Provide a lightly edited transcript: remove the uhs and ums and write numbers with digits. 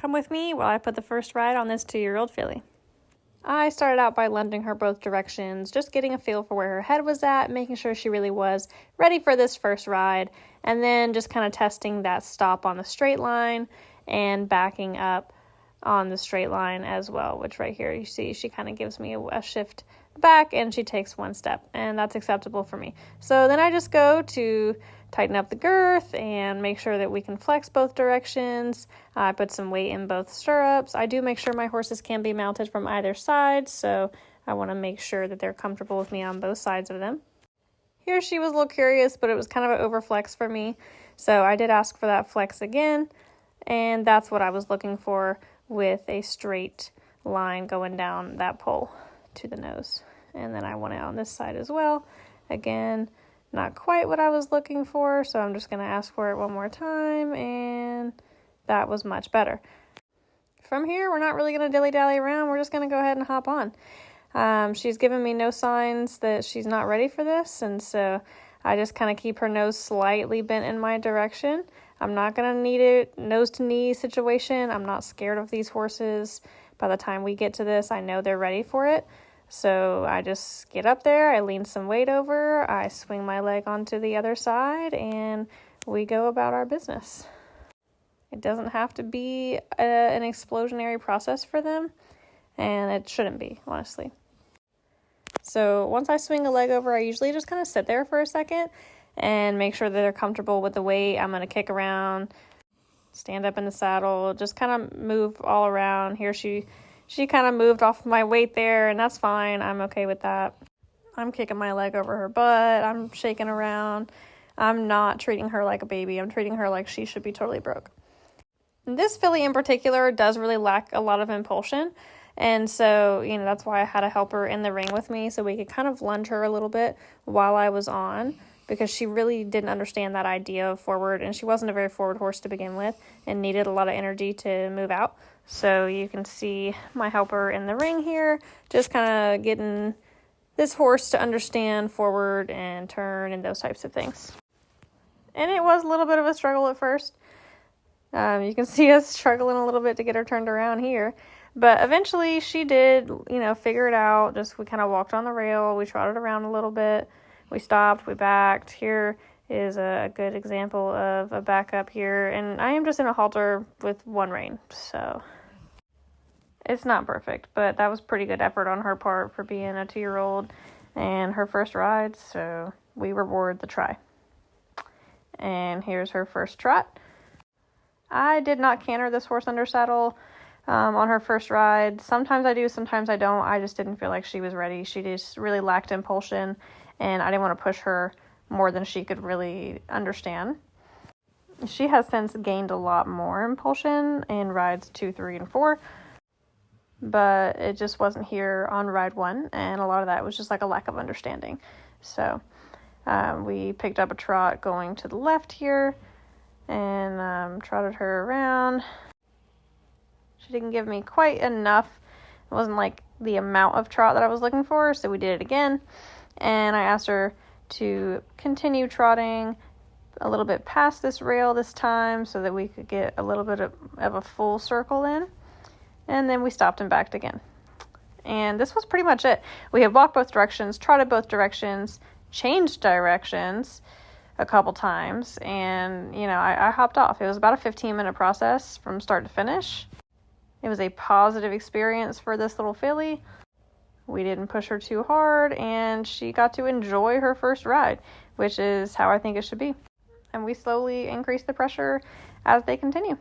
Come with me while I put the first ride on this 2-year-old filly. I started out by lunging her both directions, just getting a feel for where her head was at, making sure she really was ready for this first ride, and then just kind of testing that stop on the straight line and backing up on the straight line as well, which right here you see she kind of gives me a shift back and she takes one step, and that's acceptable for me. So then I just go to tighten up the girth and make sure that we can flex both directions. I put some weight in both stirrups. I do make sure my horses can be mounted from either side, so I want to make sure that they're comfortable with me on both sides of them. Here she was a little curious, but it was kind of an overflex for me, so I did ask for that flex again, and that's what I was looking for with a straight line going down that pole to the nose. And then I want it on this side as well. Again, not quite what I was looking for, so I'm just going to ask for it one more time, and that was much better. From here, we're not really going to dilly-dally around. We're just going to go ahead and hop on. She's given me no signs that she's not ready for this, and so I just kind of keep her nose slightly bent in my direction. I'm not going to need it nose-to-knee situation. I'm not scared of these horses. By the time we get to this, I know they're ready for it. So I just get up there, I lean some weight over, I swing my leg onto the other side, and we go about our business. It doesn't have to be an explosionary process for them, and it shouldn't be, honestly. So once I swing a leg over, I usually just kind of sit there for a second and make sure that they're comfortable with the weight. I'm going to kick around, stand up in the saddle, just kind of move all around. Here she kind of moved off my weight there, and that's fine. I'm okay with that. I'm kicking my leg over her butt. I'm shaking around. I'm not treating her like a baby. I'm treating her like she should be totally broke. This filly in particular does really lack a lot of impulsion, and so, that's why I had a helper in the ring with me, so we could kind of lunge her a little bit while I was on, because she really didn't understand that idea of forward, and she wasn't a very forward horse to begin with and needed a lot of energy to move out. So you can see my helper in the ring here, just kind of getting this horse to understand forward and turn and those types of things. And it was a little bit of a struggle at first. You can see us struggling a little bit to get her turned around here. But eventually she did, figure it out. We kind of walked on the rail. We trotted around a little bit. We stopped. We backed. Here is a good example of a backup here. And I am just in a halter with one rein. So it's not perfect, but that was pretty good effort on her part for being a 2-year-old and her first ride. So we reward the try. And here's her first trot. I did not canter this horse under saddle on her first ride. Sometimes I do, sometimes I don't. I just didn't feel like she was ready. She just really lacked impulsion, and I didn't want to push her more than she could really understand. She has since gained a lot more impulsion in rides 2, 3, and 4, but it just wasn't here on ride 1, and a lot of that was just like a lack of understanding. So we picked up a trot going to the left here, and trotted her around. She didn't give me quite enough. It wasn't like the amount of trot that I was looking for, so we did it again. And I asked her to continue trotting a little bit past this rail this time so that we could get a little bit of a full circle in. And then we stopped and backed again. And this was pretty much it. We had walked both directions, trotted both directions, changed directions a couple times, and I hopped off. It was about a 15-minute process from start to finish. It was a positive experience for this little filly. We didn't push her too hard, and she got to enjoy her first ride, which is how I think it should be. And we slowly increase the pressure as they continue.